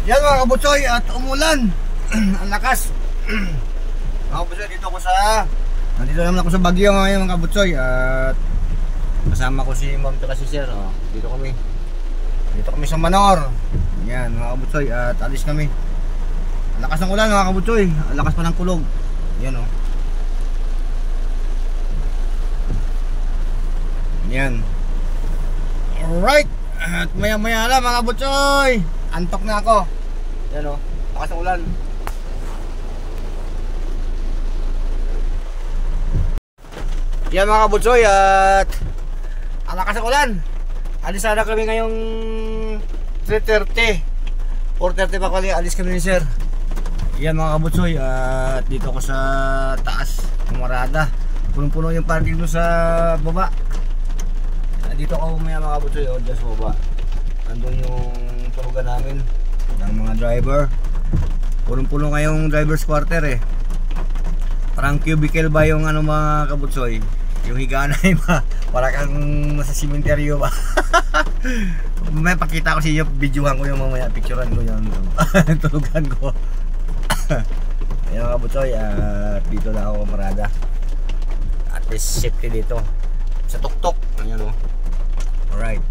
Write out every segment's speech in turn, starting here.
Yan mga kabutsoy, at umulan. Ang lakas. Mga kabutsoy, nandito naman ako sa Baguio ngayon mga kabutsoy. At kasama ko si Ma'am at si Sir. Dito kami sa Manor. Yan mga kabutsoy, at alis kami. Ang lakas ng ulan mga kabutsoy. Ang lakas pa ng kulog. Yan o. Yan. Alright. At maya maya lang mga kabutsoy. Antok na ako. Yan o, lakas ng ulan. Yan mga kabutsoy, at ang lakas ng ulan. Alis sana kami ngayong 3:30 4:30 pa kali, alis kami ni Sir. Yan mga kabutsoy, at dito ako sa taas Kumarada. Punong-puno yung parking doon sa baba. Dito ako maya mga kabutsoy, dyan sa baba. Andun yung tulugan namin ng mga driver. Punong-puno ngayong driver's quarter eh. Parang cubicle ba yung ano mga kabutsoy? Yung higaan na iba. Para kang nasa simenteryo ba? May pakita ko sa inyo, videohan ko yung mamaya, picturean ko yung tulugan ko. Ayun mga kabutsoy, at dito na ako parada. At least safety dito sa tuktok. Ayan o. Alright.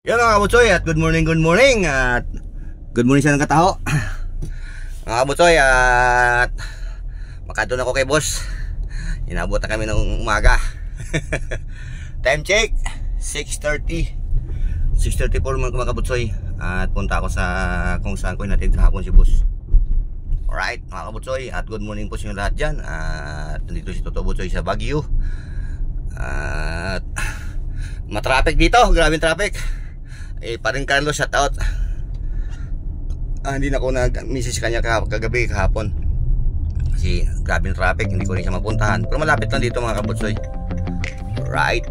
Yan mga kabutsoy, at good morning at good morning sa ng kataho. Mga kabutsoy, at makadun ako kay boss. Inabot na kami ng umaga. Time check 6:34 mga kabutsoy. At punta ako sa kung saan ko hinatid kahapon si boss. Alright mga kabutsoy, at good morning po sa inyo lahat dyan. At nandito si Toto Butsoy sa Baguio. At matraffic dito, grabing traffic. Paring Carlos, shout out. Hindi na ako nag-message kanya kagabi, kahapon. Kasi grabe yung traffic, hindi ko rin siya mapuntahan. Pero malapit lang dito mga kabutsoy. Right.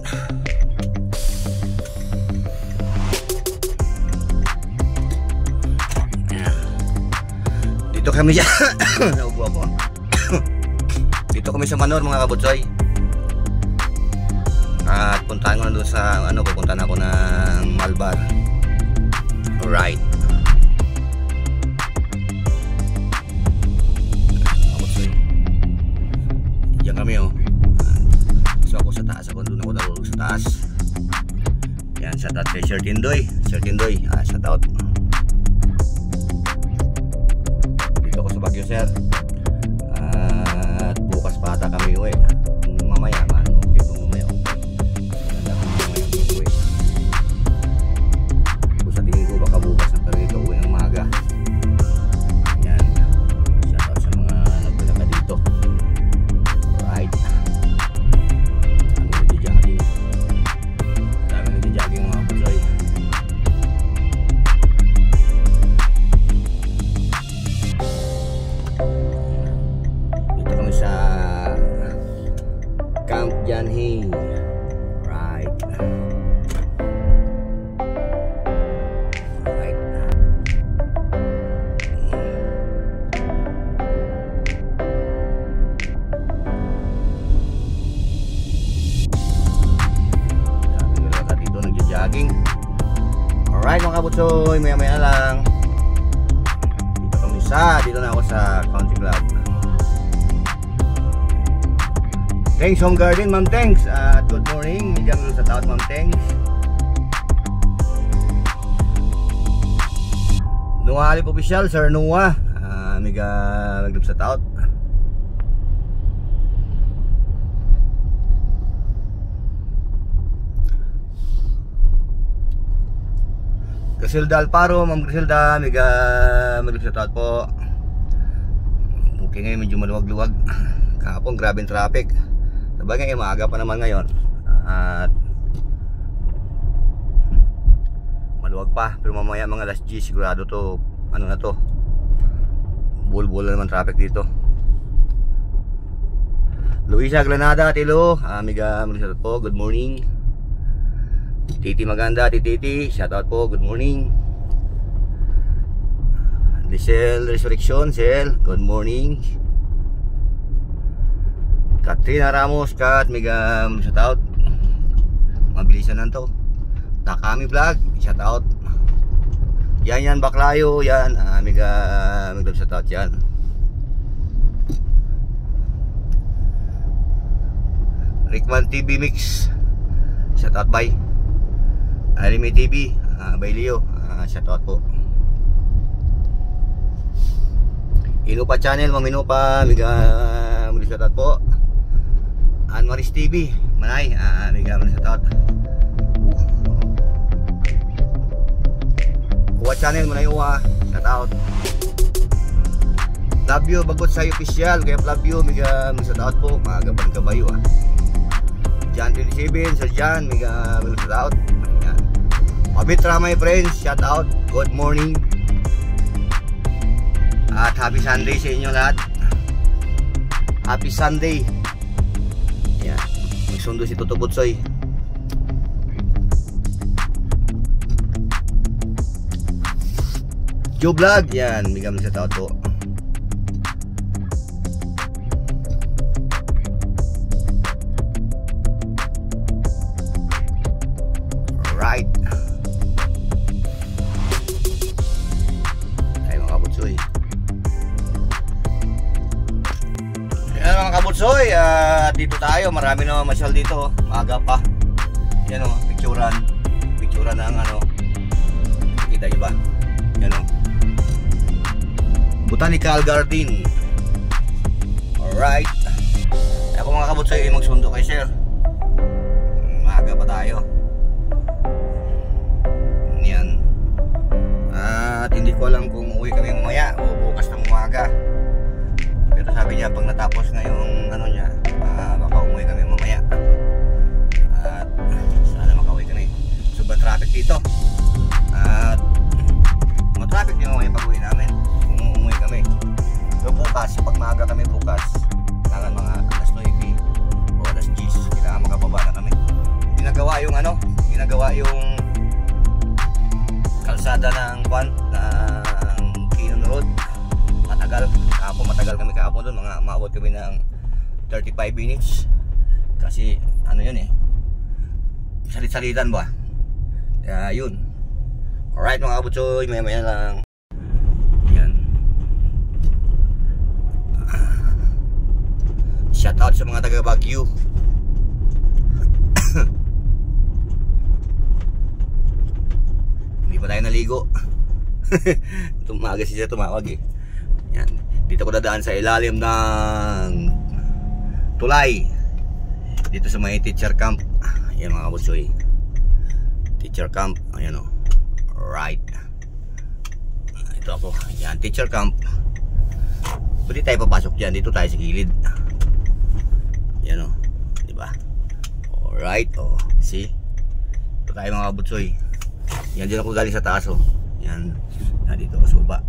Dito kami siya. Naubo ako. Dito kami sa Manor mga kabutsoy. At puntahan ko na doon sa pupuntahan ako ng Malbar. Alright. Diyan kami oh. So ako sa taas, ako doon ako dalawag sa taas. Yan, shout out kay Sir Tindoy. Shout out. Dito ako sa Baguio, Sir. At bukas pa ata kami uwi. Mamaya man. Alright mga kabutsoy, maya maya lang. Dito na ako sa Country Club. Thanks Home Garden, Ma'am Thanks. At good morning, medyo sa taot Ma'am Thanks. Noah Alip Official, Sir Noah. Mega maglip sa taot. Griselda Alparo, Ma'am Griselda, mega maglip sa taot po. Okay ngayon, medyo maluwag-luwag. Kahapon grabing traffic. Sabagay maaga pa naman ngayon. At maluwag pa, pero mamaya mga last G sigurado to, ano na to, bulbul na naman traffic dito. Luisa Granada, Tilo, mega maglip sa taot po, good morning. Titi Maganda, Titi, shout out po, good morning. Lisel Resurrection, Sel, good morning. Katrina Ramos, Kat, mega shout out. Mabilisan lang to. Takami Vlog, shout out. Yan Baklayo, yan mega shout out yan. Rickman TV Mix, shout out by Anime TV, by Leo, shout out po. Inupa Channel, Ma'am Inupa, mega shout out po. Anmaris TV, Manay, mega shout out. Uwa Channel, Manay Uwa, shout out. Love you, bagot sa'yo official, kaya love you, mega shout out po. Mga gaban kabayo Jan 27, Sir Jan, mega shout out. Pabitra my friends, shout out, good morning. At happy Sunday sa inyo lahat. Happy Sunday. Yan, magsundo si Toto Butsoy. Joe Vlog, yan, mega shout out po. Alright. Ay mga kabutsoy. Yan mga kabutsoy, dito tayo, marami na masyal dito, maaga pa. Yan o, picturean ng kita nyo ba? Yan o, Botanical Garden. Alright. Ako mga kabutsoy, magsundo kay sir. Maaga pa tayo. Yan. At hindi ko alam kung uwi kami mamaya o bukas ng umaga. Pero sabi niya pag natapos na yung niya, baka umuwi kami mamaya. At sana makauwi kami. Sobrang traffic dito. At traffic din mamaya pag uwi namin kung umuwi kami. So bukas, pag maaga kami bukas, kailangan mga alas 9 o alas 10, kailangan makababa na kami. Ginagawa yung kalsada ng Quezon Road. Matagal kami kahapon doon, maabot kami ng 35 minutes kasi yun salit-salitan ba, kaya yun. Alright mga kabutsoy, maya lang yan. Shout out sa mga taga Baguio. Hindi pa tayo naligo. Tumaga siya tumawag Yan. Dito ko dadaan sa ilalim ng tulay. Dito sa may teacher camp. Ayan mga kabutsoy. Teacher camp. Ayan o. Right. Ito ako. Ayan. Teacher camp. Pwede tayo papasok dyan. Dito tayo sa gilid. Ayan o. Diba? Alright. O. See? Ito tayo mga kabutsoy. Yan. Dyan ako galing sa taas o. Yan. Dito ako sa baba.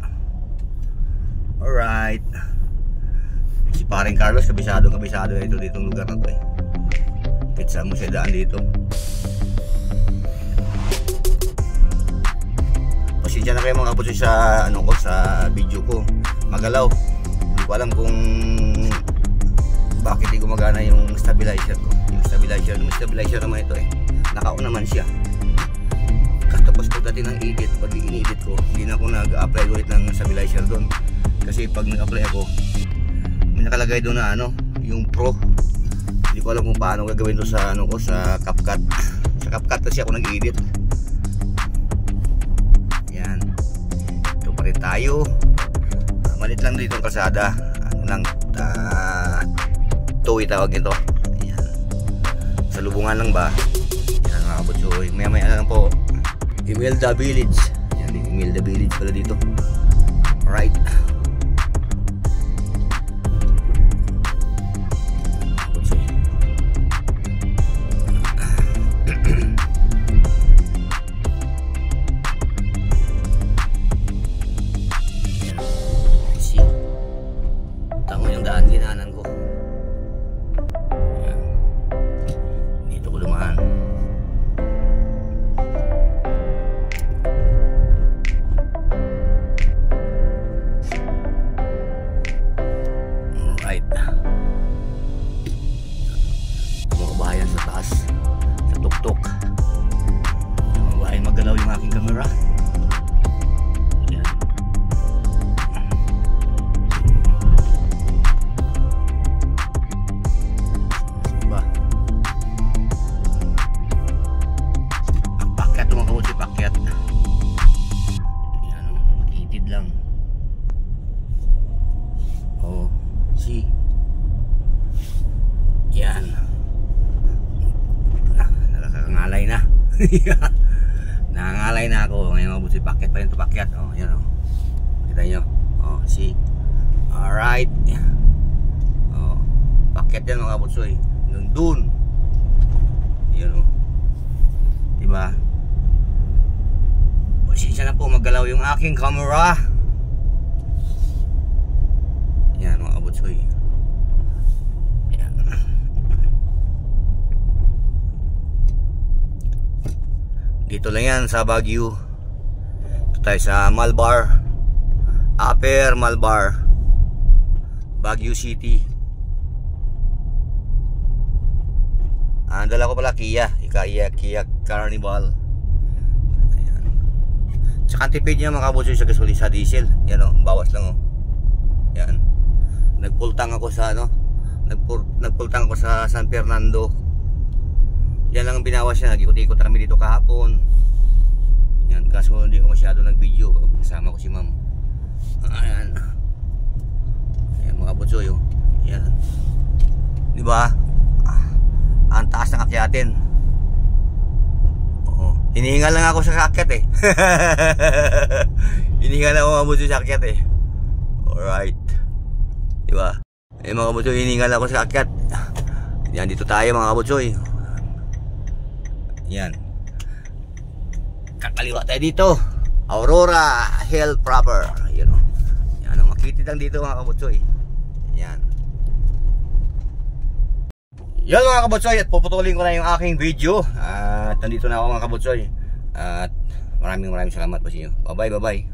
Alright. Si paring Carlos, kabisado ito ditong lugar na to Kitsa mo siya daan dito. Pasensya na kayo mga kapatid sa sa video ko. Magalaw. Hindi ko alam kung bakit hindi gumagana yung stabilizer ko. Yung stabilizer naman ito Naka-on naman siya. Tapos pagdating ng edit, pag in-edit ko, hindi na ako nag-apply ulit ng stabilizer doon. Kasi pag nag-apply ako, may nakalagay doon na yung Pro. Hindi ko alam kung paano gagawin to sa sa CapCut. Sa CapCut kasi ako nag-edit. Yan. Ito pa rin tayo. Malit lang dito ang kalsada. Toy tawag nito. Yan. Sa lubungan lang ba? Yan mga kabutsoy. Maya lang po. Imelda Village. Yan, Imelda Village pala dito. Right. lang. Oh, see. Yan. Nakakangalay na. Nangangalay na ako. Ngayon mga butsoy, pakyat pa rin ito, pakyat. Oh, yan oh. Kita nyo. Oh, see. Alright. Oh, pakyat yan mga butsoy. Hanggang dun. Yan oh. Diba? Pasensya na po, maggalaw yung aking camera. Yan mga butsoy. Yan. Dito lang yan sa Baguio. Ito tayo sa Malbar, Upper Malbar, Baguio City. Dala ko pala Kia Carnival. Ayan. Tsaka tipid niya mga kabutsoy sa gasolina sa diesel. Yan o, bawas lang o. Yan. Nagpultang ako sa nagpultang ako sa San Fernando. Yan lang ang binawas niya. Nag-ikot-ikot kami dito kahapon. Yan, kaso hindi ko masyado nag-video. Kasama ko si ma'am. Ayan. Ayan mga butsoy. Yan. Diba? Ang taas ng akyatin. Oo. Hinihingal lang ako sa akyat eh. Hinihingal lang ako mga butsoy sa akyat eh. Alright. Diba? Eh mga butsoy, hinihingal ako sa akyat. Yan, dito tayo mga butsoy. Yan. Kakaliwa tayo dito. Aurora Hill proper. Yan o. Yan o. Makitid lang dito mga kabutsoy. Yan. Yan mga kabutsoy. At puputulin ko na yung aking video. At nandito na ako mga kabutsoy. At maraming salamat po sa inyo. Bye bye.